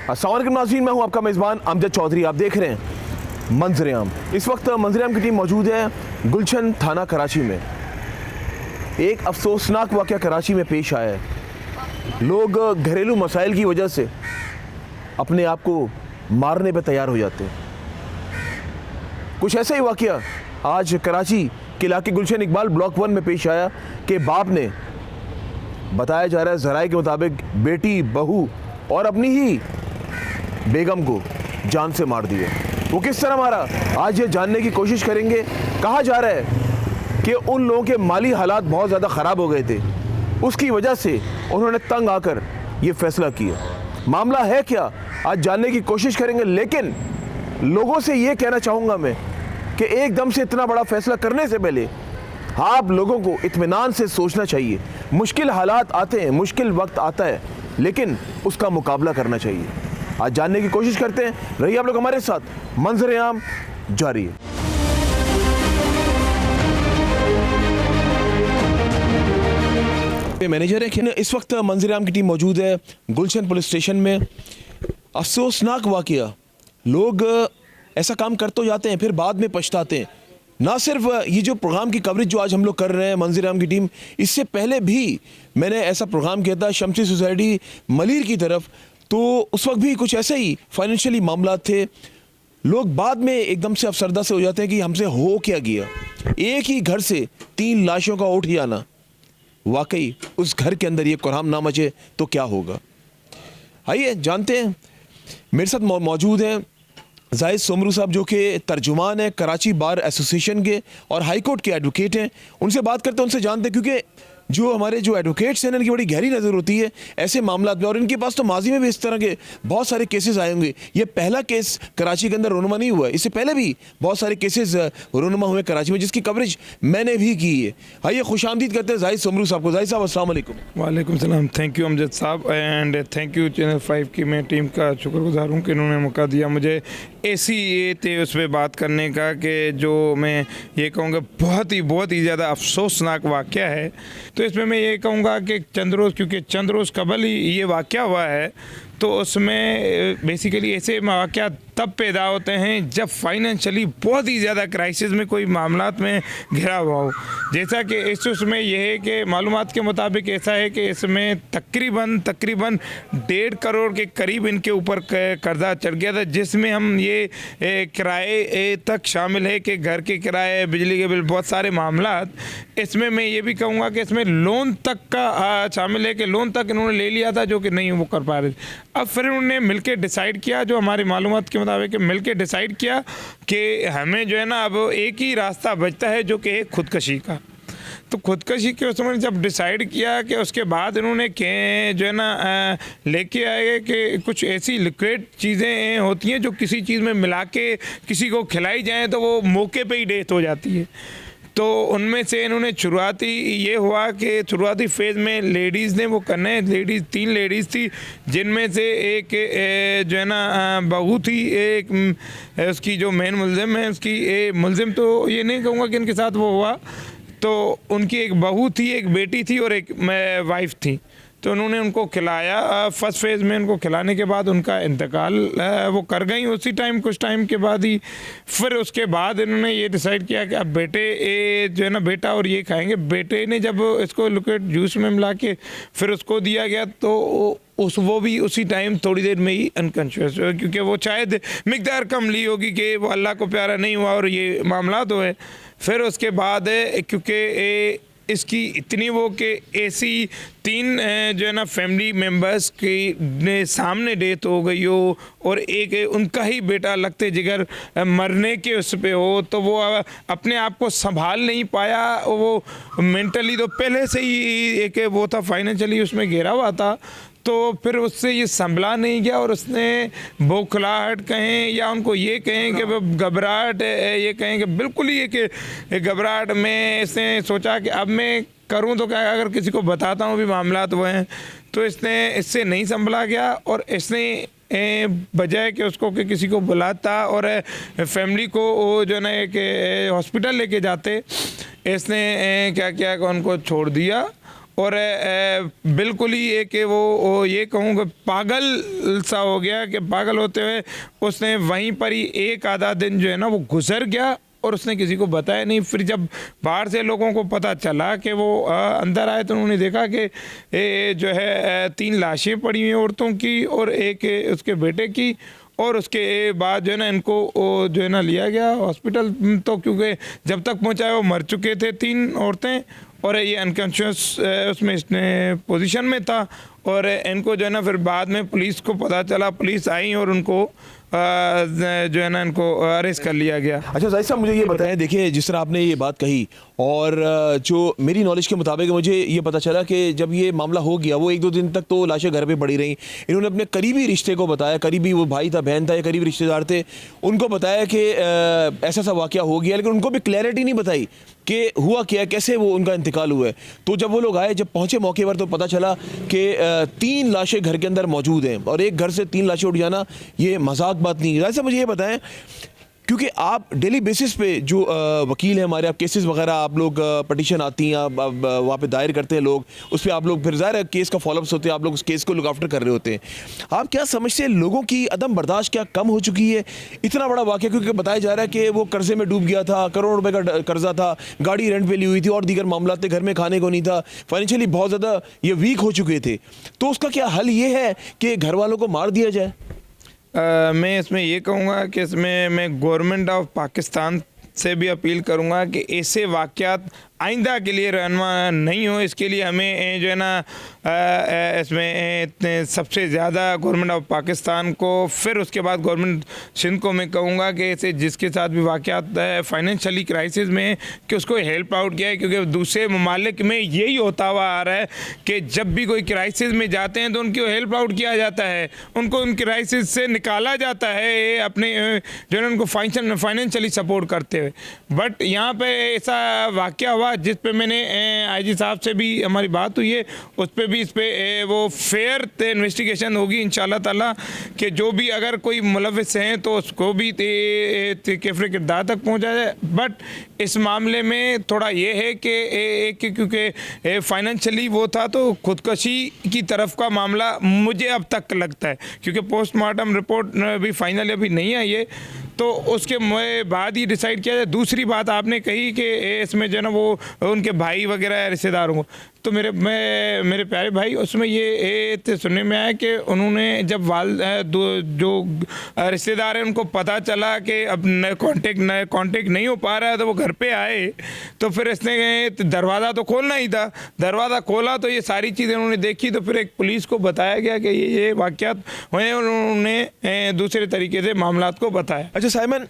अस्सलाम वालेकुम नाज़रीन, मैं हूं आपका मेज़बान अमजद चौधरी। आप देख रहे हैं मंजर-ए-आम। इस वक्त मंजर-ए-आम की टीम मौजूद है गुलशन थाना कराची में। एक अफसोसनाक वाक़या कराची में पेश आया है। लोग घरेलू मसाइल की वजह से अपने आप को मारने पर तैयार हो जाते हैं। कुछ ऐसा ही वाक़या आज कराची के इलाके गुलशन इकबाल ब्लॉक 1 में पेश आया कि बाप ने, बताया जा रहा है ज़राए के मुताबिक, बेटी, बहू और अपनी ही बेगम को जान से मार दिया। वो किस तरह मारा, आज ये जानने की कोशिश करेंगे। कहा जा रहा है कि उन लोगों के माली हालात बहुत ज़्यादा ख़राब हो गए थे, उसकी वजह से उन्होंने तंग आकर ये फैसला किया। मामला है क्या, आज जानने की कोशिश करेंगे। लेकिन लोगों से ये कहना चाहूँगा मैं कि एकदम से इतना बड़ा फैसला करने से पहले आप लोगों को इत्मीनान से सोचना चाहिए। मुश्किल हालात आते हैं, मुश्किल वक्त आता है, लेकिन उसका मुकाबला करना चाहिए। आज जानने की कोशिश करते हैं। रहिए आप लोग हमारे साथ, मंजर-ए-आम जारी है। मैनेजर है कि इस वक्त मंजर-ए-आम की टीम मौजूद है गुलशन पुलिस स्टेशन में। अफसोसनाक वाक़या, लोग ऐसा काम कर तो जाते हैं, फिर बाद में पछताते हैं। ना सिर्फ ये जो प्रोग्राम की कवरेज जो आज हम लोग कर रहे हैं मंजर-ए-आम की टीम, इससे पहले भी मैंने ऐसा प्रोग्राम किया था शमसी सोसाइटी मलीर की तरफ। तो उस वक्त भी कुछ ऐसे ही फाइनेंशियली मामला थे। लोग बाद में एकदम से अफसरदा से हो जाते हैं कि हमसे हो क्या गया। एक ही घर से 3 लाशों का उठ ही आना, वाकई उस घर के अंदर ये कुरहाम ना मचे तो क्या होगा। आइए जानते हैं। मेरे साथ मौजूद हैं जाहिद सोमरू साहब, जो कि तर्जुमान है कराची बार एसोसिएशन के और हाई कोर्ट के एडवोकेट हैं। उनसे बात करते हैं, उनसे जानते हैं, क्योंकि जो हमारे जो एडवोकेट्स हैं इनकी बड़ी गहरी नज़र होती है ऐसे मामला में, और इनके पास तो माजी में भी इस तरह के बहुत सारे केसेस आए होंगे। ये पहला केस कराची के अंदर रोनुमा नहीं हुआ है, इससे पहले भी बहुत सारे केसेस रोनुमा हुए कराची में, जिसकी कवरेज मैंने भी की है। आइए खुशामदीद करते हैं जाहिद सोमरू साहब को। जाहिद साहब अस्सलाम वालेकुम। वालेकुम सलाम। थैंक यू अमजद साहब, एंड थैंक यू चैनल 5 की मैं टीम का शुक्रगुजार हूँ कि इन्होंने मौका दिया मुझे ऐसी ये थे उस पर बात करने का, कि जो मैं ये कहूँगा बहुत ही ज़्यादा अफसोसनाक वाक़या है। तो इसमें मैं ये कहूँगा कि क्योंकि चंद रोज़ कबल ही ये वाक़या हुआ है, तो उसमें बेसिकली ऐसे वाक़या तब पैदा होते हैं जब फाइनेंशियली बहुत ही ज़्यादा क्राइसिस में कोई मामलात में घिरा हुआ हो। जैसा कि इसमें यह है कि मालूमात के मुताबिक ऐसा है कि इसमें तकरीबन 1.5 करोड़ के करीब इनके ऊपर कर्जा चढ़ गया था, जिसमें हम ये किराए तक शामिल है कि घर के किराए, बिजली के बिल, बहुत सारे मामलात। इसमें मैं ये भी कहूँगा कि इसमें लोन तक का शामिल है कि लोन तक इन्होंने ले लिया था जो कि नहीं वो कर पा रहे थे। अब फिर उन्होंने मिलकर डिसाइड किया, जो हमारी मालूमात के मुताबिक मिलकर डिसाइड किया कि हमें जो है ना अब एक ही रास्ता बचता है, जो कि है खुदकशी का। तो खुदकशी के उसमें जब डिसाइड किया कि उसके बाद इन्होंने जो है ना लेके आए कि कुछ ऐसी लिक्विड चीज़ें होती हैं जो किसी चीज़ में मिला के किसी को खिलाई जाए तो वो मौके पे ही डेथ हो जाती है। तो उनमें से इन्होंने शुरुआती ये हुआ कि शुरुआती फेज़ में लेडीज़ ने वो करना है। 3 लेडीज़ थी, जिनमें से एक जो है ना बहू थी, एक उसकी जो मेन मुलजिम है उसकी मुलजिम, तो ये नहीं कहूँगा कि इनके साथ वो हुआ। तो उनकी एक बहू थी, एक बेटी थी और एक वाइफ थी। तो उन्होंने उनको खिलाया। फर्स्ट फेज़ में उनको खिलाने के बाद उनका इंतकाल वो कर गई उसी टाइम, कुछ टाइम के बाद ही। फिर उसके बाद इन्होंने ये डिसाइड किया कि अब बेटे जो है ना, बेटा और ये खाएंगे। बेटे ने जब इसको लिक्विड जूस में मिला के फिर उसको दिया गया, तो वो भी उसी टाइम थोड़ी देर में ही अनकॉन्शियस हुआ, क्योंकि वो शायद मिकदार कम ली होगी कि वो अल्लाह को प्यारा नहीं हुआ और ये मामला तो है। फिर उसके बाद क्योंकि इसकी इतनी वो कि ऐसी 3 जो है ना फैमिली मेम्बर्स की सामने डेथ हो गई हो और एक उनका ही बेटा लगते जिगर मरने के उस पे हो, तो वो अपने आप को संभाल नहीं पाया। वो मेंटली तो पहले से ही एक वो था, फाइनेंशियली उसमें घिरा हुआ था। तो फिर उससे ये संभला नहीं गया और उसने बौखलाहट कहें या उनको ये कहें कि घबराहट, ये कहें कि बिल्कुल ही कि घबराहट में इसने सोचा कि अब मैं करूं तो क्या, अगर किसी को बताता हूं भी मामला तो हैं। तो इसने इससे नहीं संभला गया और इसने बजाय कि उसको कि किसी को बुलाता और फैमिली को जो है ना एक हॉस्पिटल लेके जाते, इसने क्या किया कि उनको छोड़ दिया और बिल्कुल ही एक वो ये कहूँगा पागल सा हो गया कि पागल होते हुए उसने वहीं पर ही एक आधा दिन जो है ना वो गुजर गया और उसने किसी को बताया नहीं। फिर जब बाहर से लोगों को पता चला कि वो अंदर आए तो उन्होंने देखा कि जो है 3 लाशें पड़ी हुई औरतों की और एक उसके बेटे की, और उसके बाद जो है ना इनको जो है ना लिया गया हॉस्पिटल। तो क्योंकि जब तक पहुंचाए वो मर चुके थे 3 औरतें और ये अनकॉन्शियस उसमें इसने पोजीशन में था, और इनको जो है ना फिर बाद में पुलिस को पता चला, पुलिस आई और उनको जो है ना इनको अरेस्ट कर लिया गया। अच्छा जाहिद साहब मुझे ये बताएं, देखिए जिस तरह आपने ये बात कही और जो मेरी नॉलेज के मुताबिक मुझे ये पता चला कि जब ये मामला हो गया वो 1-2 दिन तक तो लाशें घर पे पड़ी रहीं। इन्होंने अपने करीबी रिश्ते को बताया, करीबी वो भाई था, बहन था या करीबी रिश्तेदार थे, उनको बताया कि ऐसा सा वाक़या हो गया, लेकिन उनको भी क्लैरिटी नहीं बताई कि हुआ क्या, कैसे वो उनका इंतकाल हुआ है। तो जब वो लोग आए, जब पहुँचे मौके पर, तो पता चला कि 3 लाशें घर के अंदर मौजूद हैं और एक घर से 3 लाशें उठ जाना ये मजाक बात नहीं है। वैसे मुझे ये बताएं, क्योंकि आप डेली बेसिस पे जो वकील हैं हमारे, आप केसेस वगैरह आप लोग पटिशन आती हैं, आप वहाँ पे दायर करते हैं लोग, उस पर आप लोग फिर ज़ाहिर है केस का फॉलोअप्स होते हैं, आप लोग उस केस को लुक आफ्टर कर रहे होते हैं। आप क्या समझते हैं लोगों की अदम बर्दाश्त क्या कम हो चुकी है? इतना बड़ा वाक़या, क्योंकि बताया जा रहा है कि वो कर्जे में डूब गया था, करोड़ों रुपए का कर्जा था, गाड़ी रेंट पे ली हुई थी और दीगर मामला थे, घर में खाने को नहीं था, फाइनेंशियली बहुत ज़्यादा ये वीक हो चुके थे। तो उसका क्या हल ये है कि घर वालों को मार दिया जाए? मैं इसमें ये कहूँगा कि इसमें मैं गवर्नमेंट ऑफ पाकिस्तान से भी अपील करूँगा कि ऐसे वाक़यात आइंदा के लिए रहनुमा नहीं हो। इसके लिए हमें जो है ना इसमें सबसे ज़्यादा गवर्नमेंट ऑफ पाकिस्तान को, फिर उसके बाद गवर्नमेंट सिंध को मैं कहूँगा कि ऐसे जिसके साथ भी वाक़यात फाइनेंशियली क्राइसिस में कि उसको हेल्प आउट किया है, क्योंकि दूसरे ममालिक में यही होता हुआ आ रहा है कि जब भी कोई क्राइसिस में जाते हैं तो उनको हेल्प आउट किया जाता है, उनको उन क्राइसिस से निकाला जाता है अपने जो है उनको फाइनेंशियली सपोर्ट करते हुए। बट यहाँ पे ऐसा वाक़या हुआ जिस पे मैंने आईजी साहब से भी हमारी बात हुई है, उस पे भी इस पे वो फेयर इन्वेस्टिगेशन होगी इंशाल्लाह ताला, कि जो भी अगर कोई मुलविस हैं तो उसको भी कैफरे किरदार तक पहुँचा जाए। बट इस मामले में थोड़ा ये है कि क्योंकि फाइनेंशियली वो था तो खुदकशी की तरफ का मामला मुझे अब तक लगता है, क्योंकि पोस्टमार्टम रिपोर्ट भी फाइनल अभी नहीं आई है, तो उसके बाद ही डिसाइड किया जाए। दूसरी बात आपने कही कि इसमें जो है ना वो उनके भाई वगैरह रिश्तेदारों को, तो मेरे प्यारे भाई उसमें ये सुनने में आया कि उन्होंने जब जो रिश्तेदार हैं उनको पता चला कि अब कांटेक्ट नहीं हो पा रहा है, तो वो घर पे आए, तो फिर इसने दरवाज़ा तो खोलना ही था, दरवाज़ा खोला तो ये सारी चीज़ें उन्होंने देखी, तो फिर एक पुलिस को बताया गया कि ये वाक़यात हुए, उन्होंने दूसरे तरीके से मामलात को बताया। अच्छा साइमन,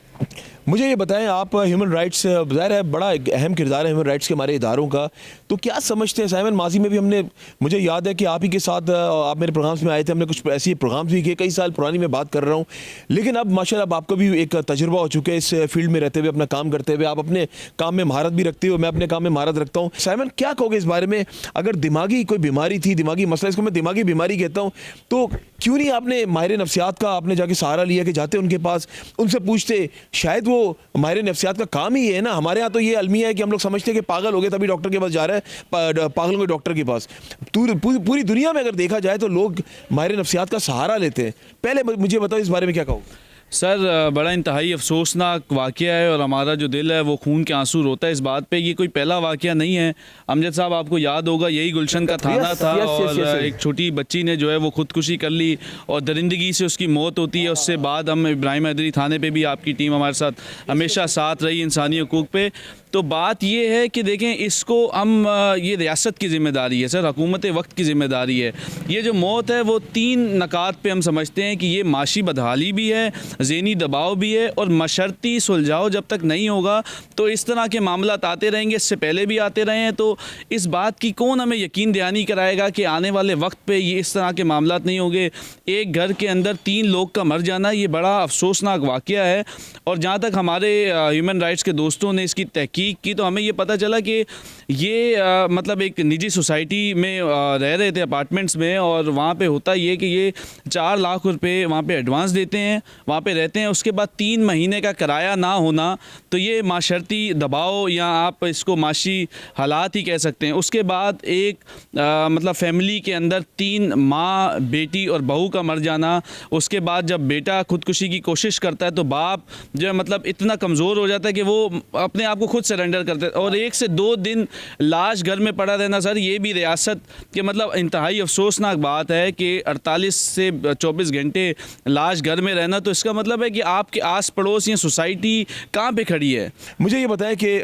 मुझे ये बताएं, आप ह्यूमन राइट्स, ज़ाहिर है बड़ा अहम किरदार है ह्यूमन राइट्स के हमारे इदारों का, तो क्या समझते हैं साइमन, माजी में भी हमने, मुझे याद है कि आप ही के साथ आप मेरे प्रोग्राम्स में आए थे, हमने कुछ ऐसे प्रोग्राम्स भी किए, कई साल पुरानी मैं बात कर रहा हूँ, लेकिन अब माशाल्लाह आपको भी एक तजुर्बा हो चुका है इस फील्ड में रहते हुए, अपना काम करते हुए, आप अपने काम में महारत भी रखते हो, मैं अपने काम में महारत रखता हूँ। साइमन क्या कहोगे इस बारे में, अगर दिमागी कोई बीमारी थी, दिमागी मसला, इसको मैं दिमागी बीमारी कहता हूँ, तो क्यों नहीं आपने माहिर नफ्सियात का आपने जाके सहारा लिया कि जाते उनके पास, उनसे पूछते, शायद वो माहिर नफ्सियात का काम ही है ना। हमारे यहाँ तो ये अलमिया है कि हम लोग समझते हैं कि पागल हो गए तभी डॉक्टर के पास जा रहा है, पागलों के डॉक्टर के पास। पूरी दुनिया में अगर देखा जाए तो लोग माहिर नफ्सियात का सहारा लेते हैं। पहले मुझे बताओ इस बारे में क्या कहो। सर, बड़ा इंतहाई अफसोसनाक वाक़या है और हमारा जो दिल है वो खून के आंसू रोता है इस बात पे। ये कोई पहला वाक़या नहीं है। अमजद साहब, आपको याद होगा यही गुलशन का थाना था और एक छोटी बच्ची ने जो है वो ख़ुदकुशी कर ली और दरिंदगी से उसकी मौत होती है। उससे बाद हम इब्राहिम हैदरी थाने पे भी आपकी टीम हमारे साथ हमेशा साथ रही इंसानी हकूक़ पे। तो बात ये है कि देखें, इसको हम ये रियासत की ज़िम्मेदारी है सर, हुकूमत वक्त की ज़िम्मेदारी है। ये जो मौत है वो 3 नकात पे हम समझते हैं कि ये माशी बदहाली भी है, ज़हनी दबाव भी है और मशर्ती सुलझाव जब तक नहीं होगा तो इस तरह के मामलात आते रहेंगे। इससे पहले भी आते रहे हैं। तो इस बात की कौन हमें यकीन दहानी कराएगा कि आने वाले वक्त पे ये इस तरह के मामलात नहीं होंगे। एक घर के अंदर 3 लोग का मर जाना ये बड़ा अफसोसनाक वाक़या है। और जहाँ तक हमारे ह्यूमन राइट्स के दोस्तों ने इसकी तहकीक तहकीक की तो हमें ये पता चला कि ये मतलब एक निजी सोसाइटी में रह रहे थे अपार्टमेंट्स में, और वहाँ पे होता ये कि ये 4 लाख रुपए वहाँ पे एडवांस देते हैं, वहाँ पे रहते हैं, उसके बाद 3 महीने का किराया ना होना तो ये माशरती दबाव या आप इसको माशी हालात ही कह सकते हैं। उसके बाद एक मतलब फैमिली के अंदर 3 माँ, बेटी और बहू का मर जाना। उसके बाद जब बेटा खुदकुशी की कोशिश करता है तो बाप जो है मतलब इतना कमज़ोर हो जाता है कि वो अपने आप को खुद सरेंडर करते हैं, और 1 से 2 दिन लाश घर में पड़ा रहना। सर ये भी रियासत के मतलब इंतहाई अफसोसनाक बात है कि 48 से 24 घंटे लाश घर में रहना, तो इसका मतलब है कि आपके आस पड़ोस या सोसाइटी कहाँ पे खड़ी है। मुझे ये बताएं कि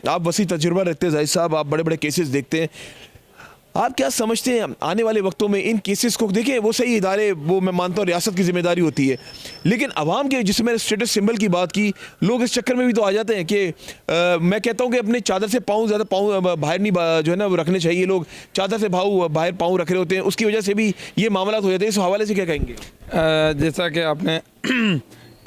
आप वसी तजुर्बा रखते हैं जाहिद साहब, आप बड़े बड़े केसेस देखते हैं, आप क्या समझते हैं आने वाले वक्तों में इन केसेस को? देखिए वो सही इदारे, वो मैं मानता हूँ रियासत की जिम्मेदारी होती है, लेकिन अवाम के, जिसमें मैंने स्टेटस सिंबल की बात की, लोग इस चक्कर में भी तो आ जाते हैं कि मैं कहता हूँ कि अपने चादर से ज़्यादा पाँव बाहर नहीं जो है ना वो रखने चाहिए। लोग चादर से बाहर पाँव रख रहे होते हैं, उसकी वजह से भी ये मामला हो जाते हैं। इस हवाले से क्या कहेंगे? जैसा कि आपने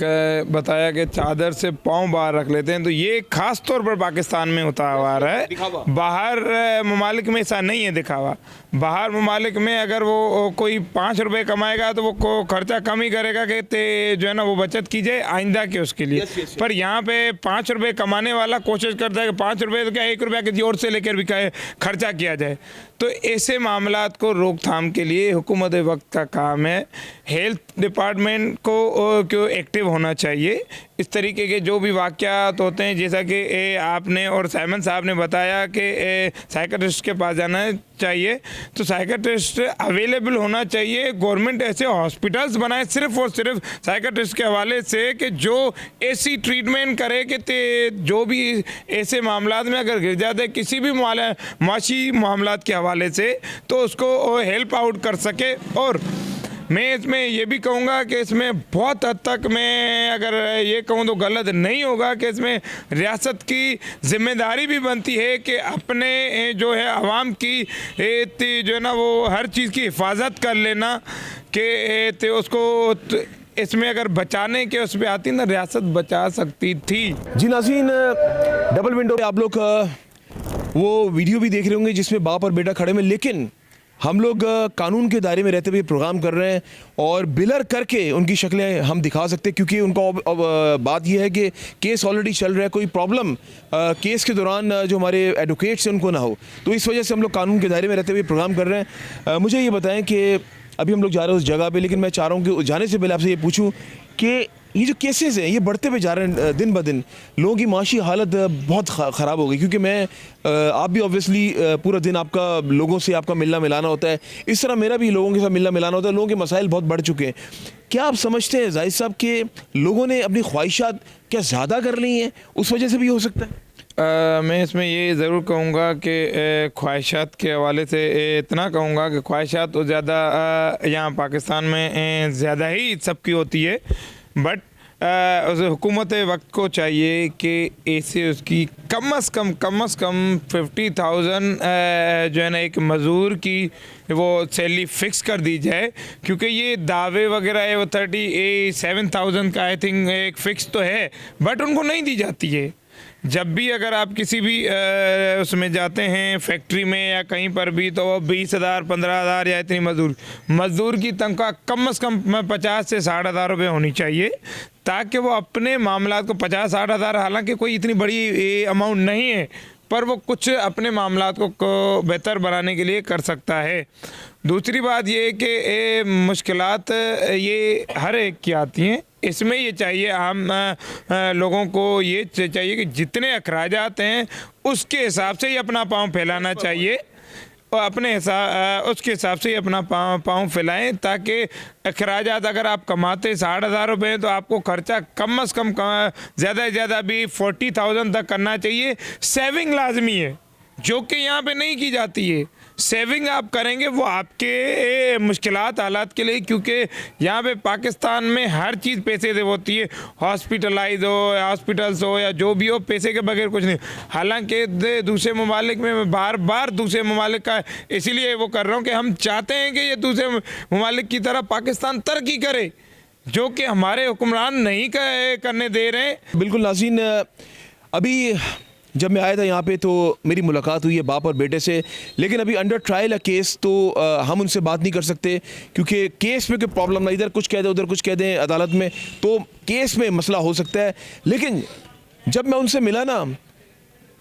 बताया कि चादर से पाँव बाहर रख लेते हैं, तो ये खास तौर पर पाकिस्तान में होता हुआ रहा है। बाहर ममालिक में ऐसा नहीं है दिखावा। बाहर ममालिक में अगर वो कोई 5 रुपए कमाएगा तो वो खर्चा कम ही करेगा कि जो है ना वो बचत की जाए आइंदा के उसके लिए। पर यहाँ पे 5 रुपए कमाने वाला कोशिश करता है कि 5 रुपए तो क्या 1 रुपया किसी और से लेकर भी खर्चा किया जाए। तो ऐसे मामलात को रोकथाम के लिए हुकूमत वक्त का काम है, हेल्थ डिपार्टमेंट को एक्टिव होना चाहिए। इस तरीके के जो भी वाक़यात होते हैं, जैसा कि आपने और साइमन साहब ने बताया कि साइकेट्रिस्ट के पास जाना चाहिए, तो साइकेट्रिस्ट अवेलेबल होना चाहिए। गवर्नमेंट ऐसे हॉस्पिटल्स बनाए सिर्फ और सिर्फ साइकेट्रिस्ट के हवाले से कि जो ऐसी ट्रीटमेंट करे कि जो भी ऐसे मामलात में अगर गिर जाते किसी भी माशी मामलात के हवाले से तो उसको हेल्प आउट कर सके। और मैं इसमें ये भी कहूँगा कि इसमें बहुत हद तक, मैं अगर ये कहूँ तो गलत नहीं होगा, कि इसमें रियासत की जिम्मेदारी भी बनती है कि अपने जो है आवाम की जो है ना वो हर चीज़ की हिफाजत कर लेना, कि उसको इसमें अगर बचाने के उस पर आती ना रियासत बचा सकती थी। जी नाज़रीन, डबल विंडो पे आप लोग वो वीडियो भी देख रहे होंगे जिसमें बाप और बेटा खड़े में, लेकिन हम लोग कानून के दायरे में रहते हुए प्रोग्राम कर रहे हैं और बिलर करके उनकी शक्लें हम दिखा सकते हैं, क्योंकि उनका बात यह है कि केस ऑलरेडी चल रहा है, कोई प्रॉब्लम केस के दौरान जो हमारे एडवोकेट्स हैं उनको ना हो, तो इस वजह से हम लोग कानून के दायरे में रहते हुए प्रोग्राम कर रहे हैं। मुझे ये बताएं कि अभी हम लोग जा रहे हैं उस जगह पे, लेकिन मैं चाह रहा हूँ कि जाने से पहले आपसे ये पूछूं कि ये जो केसेस हैं ये बढ़ते हुए जा रहे हैं दिन ब दिन, लोगों की माशी हालत बहुत ख़राब हो गई, क्योंकि आप भी ऑब्वियसली पूरा दिन आपका लोगों से आपका मिलना मिलाना होता है, इस तरह मेरा भी लोगों के साथ मिलना मिलाना होता है, लोगों के मसाइल बहुत बढ़ चुके हैं। क्या आप समझते हैं जाहिद साहब कि लोगों ने अपनी ख्वाहिशात क्या ज़्यादा कर ली हैं, उस वजह से भी हो सकता है? मैं इसमें ये ज़रूर कहूँगा कि ख्वाहिशात के हवाले से इतना कहूँगा कि ख्वाहिशात तो ज़्यादा यहाँ पाकिस्तान में ज़्यादा ही सबकी होती है, बट उस हुकूमत वक्त को चाहिए कि ऐसे उसकी कम अज़ कम 50,000 जो है ना एक मज़दूर की वो सैलरी फ़िक्स कर दी जाए, क्योंकि ये दावे वगैरह है वो 37,000 का आई थिंक एक फ़िक्स तो है, बट उनको नहीं दी जाती है। जब भी अगर आप किसी भी उसमें जाते हैं फैक्ट्री में या कहीं पर भी, तो वो 20,000 15,000 या इतनी मज़दूर की तनख्वाह कम से कम 50 से 60,000 रुपये होनी चाहिए, ताकि वो अपने मामलात को 50-60 हज़ार, हालांकि कोई इतनी बड़ी अमाउंट नहीं है, पर वो कुछ अपने मामलात को बेहतर बनाने के लिए कर सकता है। दूसरी बात ये कि मुश्किलात ये हर एक की आती हैं, इसमें ये चाहिए आम लोगों को ये चाहिए कि जितने अखराजात हैं उसके हिसाब से ही अपना पाँव फैलाना चाहिए, और अपने उसके हिसाब से ही अपना पाँव फैलाएं, ताकि अखराजात अगर आप कमाते 60,000 रुपये तो आपको खर्चा कम से कम ज़्यादा से ज़्यादा भी 40,000 तक करना चाहिए। सेविंग लाजमी है, जो कि यहाँ पे नहीं की जाती है। सेविंग आप करेंगे वो आपके मुश्किलात हालात के लिए, क्योंकि यहाँ पे पाकिस्तान में हर चीज़ पैसे से होती है, हॉस्पिटलाइज हो, हॉस्पिटल्स हो या जो भी हो, पैसे के बगैर कुछ नहीं। हालांकि दूसरे ममालिक में मैं बार बार दूसरे ममालिक का इसीलिए वो कर रहा हूँ कि हम चाहते हैं कि ये दूसरे ममालिक की तरह पाकिस्तान तरक्की करे, जो कि हमारे हुक्मरान नहीं करने दे रहे हैं। बिल्कुल नाज़रीन, अभी जब मैं आया था यहाँ पे तो मेरी मुलाकात हुई है बाप और बेटे से, लेकिन अभी अंडर ट्रायल है केस, तो हम उनसे बात नहीं कर सकते क्योंकि केस में कोई प्रॉब्लम ना, इधर कुछ कह दें उधर कुछ कह दें अदालत में, तो केस में मसला हो सकता है। लेकिन जब मैं उनसे मिला ना,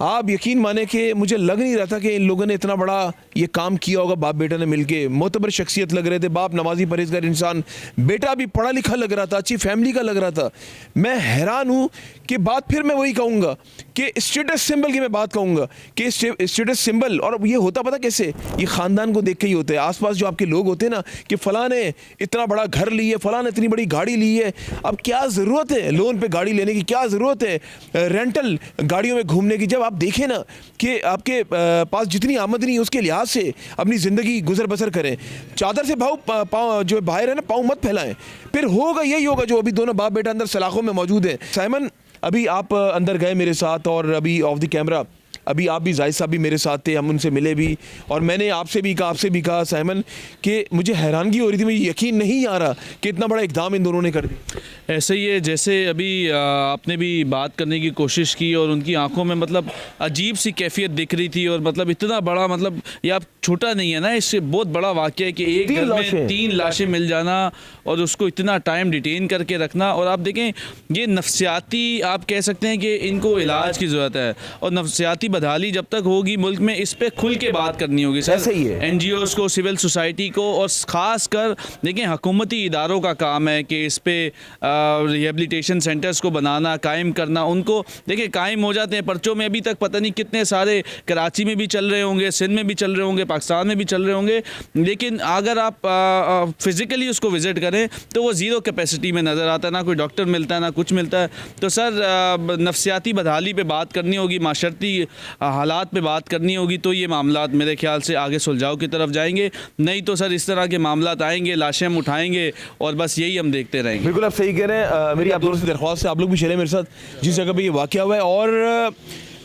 आप यकीन माने कि मुझे लग नहीं रहा था कि इन लोगों ने इतना बड़ा ये काम किया होगा। बाप बेटा ने मिलके, मोतबर शख्सियत लग रहे थे, बाप नमाजी परहेजगार इंसान, बेटा भी पढ़ा लिखा लग रहा था, अच्छी फैमिली का लग रहा था। मैं हैरान हूँ कि बात फिर मैं वही कहूँगा कि स्टेटस सिंबल की मैं बात कहूँगा कि स्टेटस सिंबल, और ये होता पता कैसे, ये ख़ानदान को देख के ही होते हैं। आसपास जो आपके लोग होते हैं ना कि फ़लाँ ने इतना बड़ा घर ली है, फ़लाँ ने इतनी बड़ी गाड़ी ली है। अब क्या ज़रूरत है लोन पे गाड़ी लेने की, क्या ज़रूरत है रेंटल गाड़ियों में घूमने की। जब आप देखें ना कि आपके पास जितनी आमदनी है उसके लिहाज से अपनी ज़िंदगी गुजर बसर करें। चादर से पाँव जो बाहर है ना, पाँव मत फैलाएं, फिर होगा यही होगा जो अभी दोनों बाप बेटा अंदर सलाखों में मौजूद हैं। साइमन, अभी आप अंदर गए मेरे साथ और अभी ऑफ द कैमरा अभी आप भी, जाहिद साहब भी मेरे साथ थे, हम उनसे मिले भी, और मैंने आपसे भी कहा साइमन कि मुझे हैरानगी हो रही थी, मुझे यकीन नहीं आ रहा कि इतना बड़ा इक़दाम इन दोनों ने कर दिया। ऐसे ही है जैसे अभी आपने भी बात करने की कोशिश की और उनकी आंखों में मतलब अजीब सी कैफियत दिख रही थी, और मतलब इतना बड़ा, मतलब ये आप छोटा नहीं है ना, इससे बहुत बड़ा वाक़या है कि एक घर में 3 लाशें मिल जाना और उसको इतना टाइम डिटेन करके रखना। और आप देखें ये नफ्सियाती, आप कह सकते हैं कि इनको इलाज की ज़रूरत है, और नफ्सियाती बदहाली जब तक होगी मुल्क में, इस पर खुल के बात करनी होगी सर। ऐसे ही है, NGOs को, सिविल सोसाइटी को, और ख़ास कर देखें हुकूमती इदारों का काम है कि इस पर रिहेबिलिटेशन सेंटर्स को बनाना, कायम करना। उनको देखिए कायम हो जाते हैं पर्चों में, अभी तक पता नहीं कितने सारे कराची में भी चल रहे होंगे, सिंध में भी चल रहे होंगे, पाकिस्तान में भी चल रहे होंगे, लेकिन अगर आप फिज़िकली उसको विज़िट करें तो वो ज़ीरो कैपेसिटी में नज़र आता है, ना कोई डॉक्टर मिलता है ना कुछ मिलता है। तो सर नफ्सियाती बदहाली पे बात करनी होगी, माशरती हालात पे बात करनी होगी, तो ये मामलात मेरे ख्याल से आगे सुलझाव की तरफ जाएंगे। नहीं तो सर इस तरह के मामलात आएंगे, लाशें हम उठाएंगे और बस यही हम देखते रहेंगे। बिल्कुल आप सही कह रहे हैं। मेरी आप दोनों से दरख्वास्त है, आप लोग भी चले मेरे साथ जिस जगह पे ये वाक़या हुआ है, और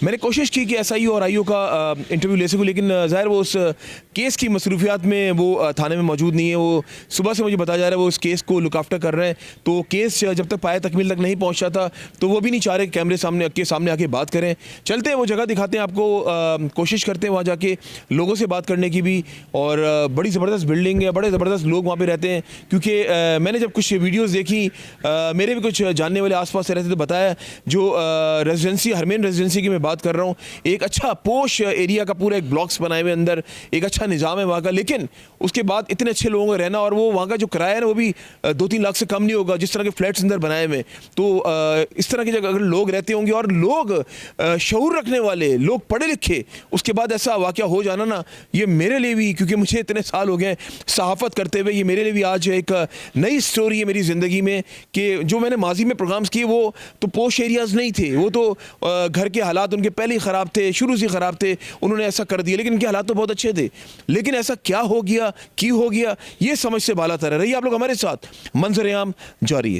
मैंने कोशिश की कि SIO और IO का इंटरव्यू ले सकूँ, लेकिन ज़ाहिर वो उस केस की मसरूफियात में वो थाने में मौजूद नहीं है। वो सुबह से मुझे बताया जा रहा है वो उस केस को लुक आफ्टर कर रहे हैं, तो केस जब तक पाया तकमील तक नहीं पहुंचा था, तो वो भी नहीं चाह रहे कैमरे सामने आके बात करें। चलते हैं वो जगह दिखाते हैं आपको, कोशिश करते हैं वहाँ जाके लोगों से बात करने की भी, और बड़ी ज़बरदस्त बिल्डिंग है, बड़े ज़बरदस्त लोग वहाँ पर रहते हैं। क्योंकि मैंने जब कुछ वीडियोज़ देखी, मेरे भी कुछ जानने वाले आस पास रहते थे, बताया जो रेजिडेंसी, हरमेन रेजिडेंसी की मैं बात कर रहा हूँ, एक अच्छा पोश एरिया का पूरा एक ब्लॉक्स बनाए हुए, अंदर एक अच्छा निज़ाम है वहाँ का, लेकिन उसके बाद इतने अच्छे लोगों का रहना, और वो वहाँ का जो किराया है ना वो भी 2-3 लाख से कम नहीं होगा, जिस तरह के फ्लैट्स अंदर बनाए हुए। तो इस तरह की जगह अगर लोग रहते होंगे और लोग शऊर रखने वाले लोग, पढ़े लिखे, उसके बाद ऐसा वाक़या हो जाना ना, ये मेरे लिए भी, क्योंकि मुझे इतने साल हो गए सहाफ़त करते हुए, ये मेरे लिए भी आज एक नई स्टोरी है मेरी ज़िंदगी में कि जो मैंने माजी में प्रोग्राम्स किए वो तो पोश एरियाज़ नहीं थे, वो तो घर के हालात उनके पहले ही ख़राब थे, शुरू से ख़राब थे, उन्होंने ऐसा कर दिया, लेकिन इनके हालात तो बहुत अच्छे थे। लेकिन ऐसा क्या हो गया, क्यों हो गया, ये समझ से बाला तर है। रही आप लोग हमारे साथ, मंजर आम जारी है।